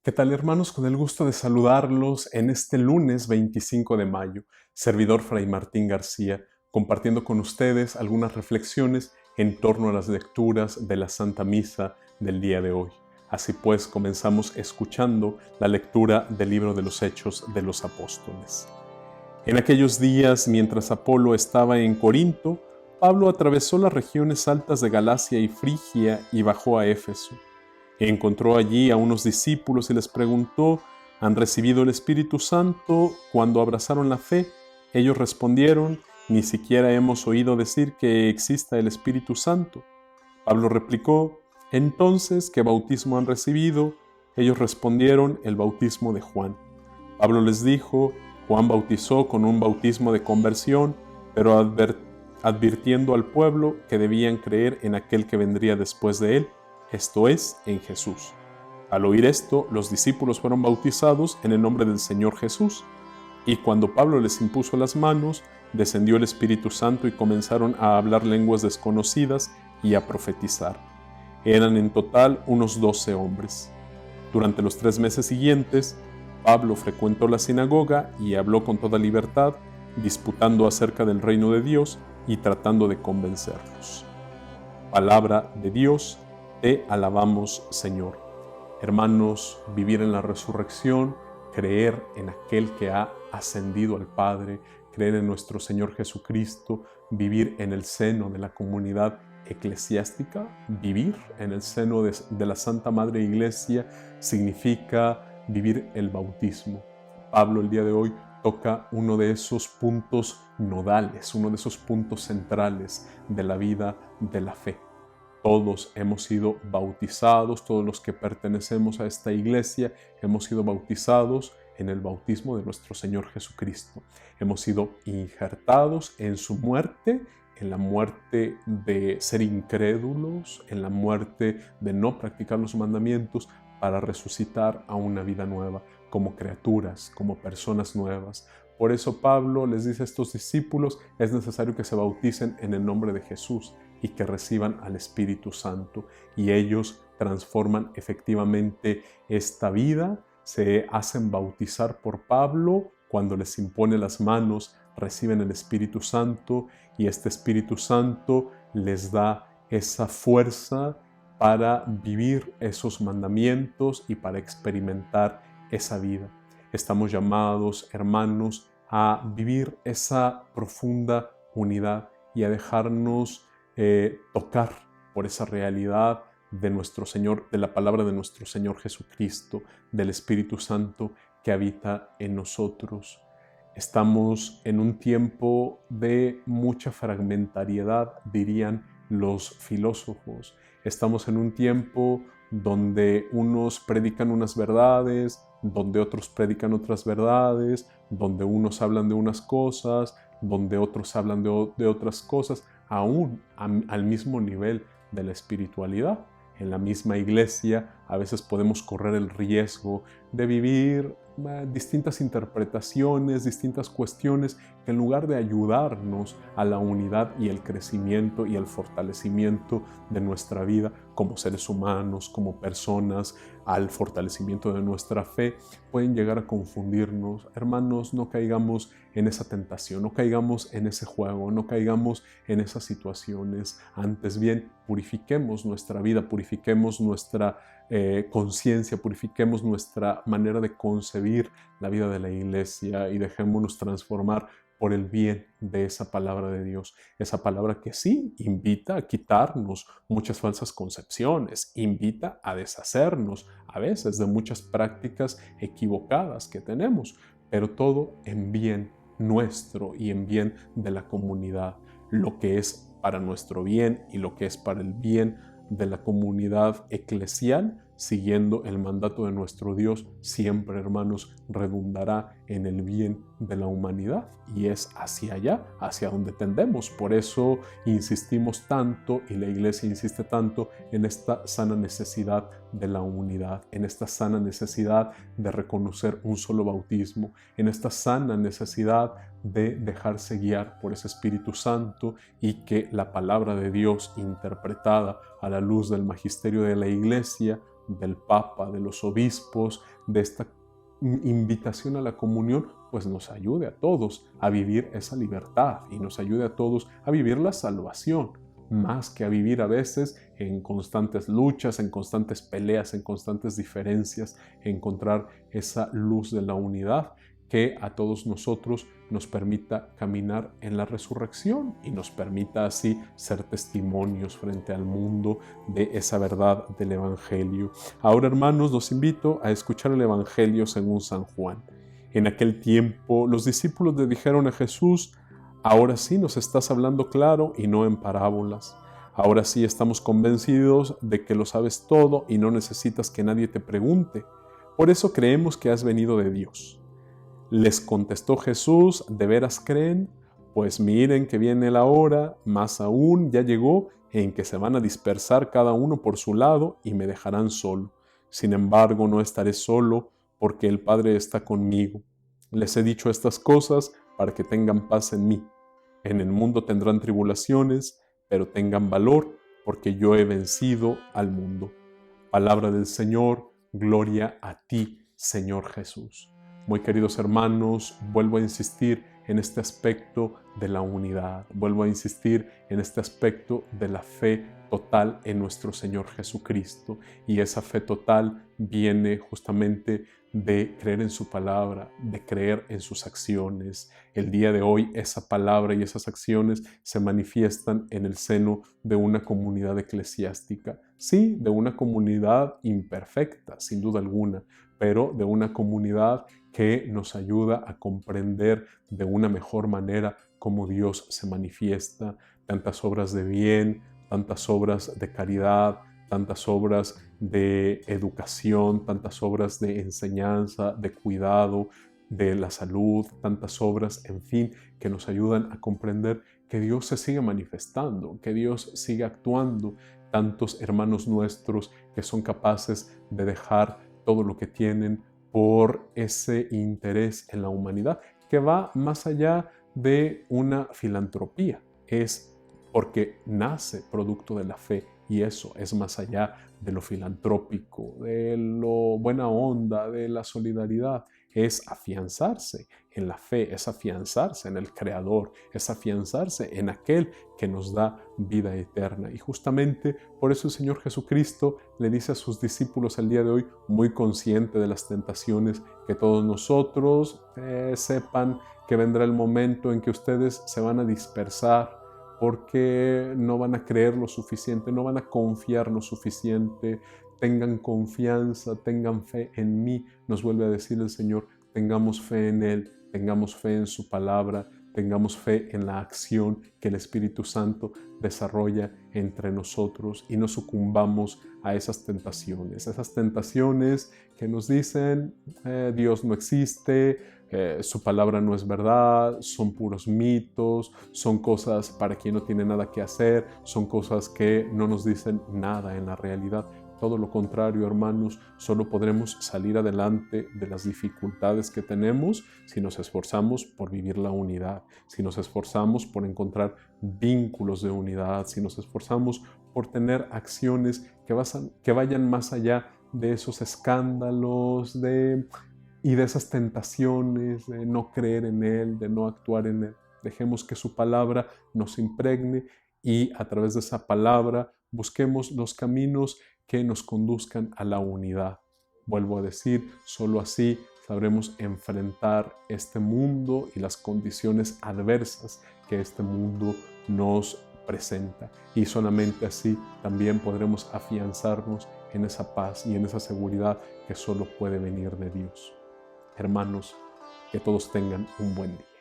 ¿Qué tal, hermanos? Con el gusto de saludarlos en este lunes 25 de mayo, servidor Fray Martín García, compartiendo con ustedes algunas reflexiones en torno a las lecturas de la Santa Misa del día de hoy. Así pues, comenzamos escuchando la lectura del libro de los Hechos de los Apóstoles. En aquellos días, mientras Apolo estaba en Corinto, Pablo atravesó las regiones altas de Galacia y Frigia y bajó a Éfeso. Encontró allí a unos discípulos y les preguntó: ¿han recibido el Espíritu Santo cuando abrazaron la fe? Ellos respondieron: ni siquiera hemos oído decir que exista el Espíritu Santo. Pablo replicó: entonces, ¿qué bautismo han recibido? Ellos respondieron: el bautismo de Juan. Pablo les dijo: Juan bautizó con un bautismo de conversión, pero advirtiendo al pueblo que debían creer en aquel que vendría después de él, esto es, en Jesús. Al oír esto, los discípulos fueron bautizados en el nombre del Señor Jesús. Y cuando Pablo les impuso las manos, descendió el Espíritu Santo y comenzaron a hablar lenguas desconocidas y a profetizar. Eran en total unos 12 hombres. Durante los 3 meses siguientes, Pablo frecuentó la sinagoga y habló con toda libertad, disputando acerca del reino de Dios y tratando de convencerlos. Palabra de Dios, te alabamos, Señor. Hermanos, vivir en la resurrección, creer en aquel que ha ascendido al Padre, creer en nuestro Señor Jesucristo, vivir en el seno de la comunidad eclesiástica, vivir en el seno de la Santa Madre Iglesia, significa vivir el bautismo. Pablo el día de hoy toca uno de esos puntos nodales, uno de esos puntos centrales de la vida de la fe. Todos hemos sido bautizados, todos los que pertenecemos a esta iglesia hemos sido bautizados en el bautismo de nuestro Señor Jesucristo. Hemos sido injertados en su muerte, en la muerte de ser incrédulos, en la muerte de no practicar los mandamientos, para resucitar a una vida nueva, como criaturas, como personas nuevas. Por eso Pablo les dice a estos discípulos: es necesario que se bauticen en el nombre de Jesús y que reciban al Espíritu Santo. Y ellos transforman efectivamente esta vida, se hacen bautizar por Pablo, cuando les impone las manos, reciben el Espíritu Santo y este Espíritu Santo les da esa fuerza para vivir esos mandamientos y para experimentar esa vida. Estamos llamados, hermanos, a vivir esa profunda unidad y a dejarnos tocar por esa realidad de nuestro Señor, de la palabra de nuestro Señor Jesucristo, del Espíritu Santo que habita en nosotros. Estamos en un tiempo de mucha fragmentariedad, dirían los filósofos. Estamos en un tiempo donde unos predican unas verdades, donde otros predican otras verdades, donde unos hablan de unas cosas, donde otros hablan de otras cosas, aún al mismo nivel de la espiritualidad. En la misma iglesia a veces podemos correr el riesgo de vivir distintas interpretaciones, distintas cuestiones que, en lugar de ayudarnos a la unidad y el crecimiento y el fortalecimiento de nuestra vida como seres humanos, como personas, al fortalecimiento de nuestra fe, pueden llegar a confundirnos. Hermanos, no caigamos en esa tentación, no caigamos en ese juego, no caigamos en esas situaciones. Antes bien, purifiquemos nuestra vida, purifiquemos nuestra conciencia, purifiquemos nuestra manera de concebir la vida de la iglesia y dejémonos transformar por el bien de esa palabra de Dios. Esa palabra que sí invita a quitarnos muchas falsas concepciones, invita a deshacernos a veces de muchas prácticas equivocadas que tenemos, pero todo en bien nuestro y en bien de la comunidad. Lo que es para nuestro bien y lo que es para el bien de la comunidad eclesial, siguiendo el mandato de nuestro Dios, siempre, hermanos, redundará en el bien de la humanidad. Y es hacia allá, hacia donde tendemos. Por eso insistimos tanto y la Iglesia insiste tanto en esta sana necesidad de la unidad, en esta sana necesidad de reconocer un solo bautismo, en esta sana necesidad de dejarse guiar por ese Espíritu Santo y que la palabra de Dios interpretada a la luz del magisterio de la Iglesia, del Papa, de los obispos, de esta invitación a la comunión, pues nos ayude a todos a vivir esa libertad y nos ayude a todos a vivir la salvación, más que a vivir a veces en constantes luchas, en constantes peleas, en constantes diferencias, encontrar esa luz de la unidad que a todos nosotros nos permita caminar en la resurrección y nos permita así ser testimonios frente al mundo de esa verdad del Evangelio. Ahora, hermanos, los invito a escuchar el Evangelio según San Juan. En aquel tiempo, los discípulos le dijeron a Jesús: ahora sí nos estás hablando claro y no en parábolas. Ahora sí estamos convencidos de que lo sabes todo y no necesitas que nadie te pregunte. Por eso creemos que has venido de Dios. Les contestó Jesús: ¿de veras creen? Pues miren que viene la hora, más aún ya llegó, en que se van a dispersar cada uno por su lado y me dejarán solo. Sin embargo, no estaré solo, porque el Padre está conmigo. Les he dicho estas cosas para que tengan paz en mí. En el mundo tendrán tribulaciones, pero tengan valor, porque yo he vencido al mundo. Palabra del Señor, gloria a ti, Señor Jesús. Muy queridos hermanos, vuelvo a insistir en este aspecto de la unidad, vuelvo a insistir en este aspecto de la fe total en nuestro Señor Jesucristo. Y esa fe total viene justamente de creer en su palabra, de creer en sus acciones. El día de hoy esa palabra y esas acciones se manifiestan en el seno de una comunidad eclesiástica. Sí, de una comunidad imperfecta, sin duda alguna, pero de una comunidad que nos ayuda a comprender de una mejor manera cómo Dios se manifiesta. Tantas obras de bien, tantas obras de caridad, tantas obras de educación, tantas obras de enseñanza, de cuidado, de la salud, tantas obras, en fin, que nos ayudan a comprender que Dios se sigue manifestando, que Dios sigue actuando. Tantos hermanos nuestros que son capaces de dejar todo lo que tienen por ese interés en la humanidad, que va más allá de una filantropía. Es porque nace producto de la fe, y eso es más allá de lo filantrópico, de lo buena onda, de la solidaridad. Es afianzarse en la fe, es afianzarse en el Creador, es afianzarse en aquel que nos da vida eterna. Y justamente por eso el Señor Jesucristo le dice a sus discípulos el día de hoy, muy consciente de las tentaciones, que todos nosotros sepan que vendrá el momento en que ustedes se van a dispersar porque no van a creer lo suficiente, no van a confiar lo suficiente. Tengan confianza, tengan fe en mí, nos vuelve a decir el Señor. Tengamos fe en Él, tengamos fe en su palabra, tengamos fe en la acción que el Espíritu Santo desarrolla entre nosotros y no sucumbamos a esas tentaciones que nos dicen Dios no existe, su palabra no es verdad, son puros mitos, son cosas para quien no tiene nada que hacer, son cosas que no nos dicen nada en la realidad. Todo lo contrario, hermanos, solo podremos salir adelante de las dificultades que tenemos si nos esforzamos por vivir la unidad, si nos esforzamos por encontrar vínculos de unidad, si nos esforzamos por tener acciones que vayan más allá de esos escándalos y de esas tentaciones de no creer en Él, de no actuar en Él. Dejemos que su palabra nos impregne y a través de esa palabra busquemos los caminos que nos conduzcan a la unidad. Vuelvo a decir, solo así sabremos enfrentar este mundo y las condiciones adversas que este mundo nos presenta. Y solamente así también podremos afianzarnos en esa paz y en esa seguridad que solo puede venir de Dios. Hermanos, que todos tengan un buen día.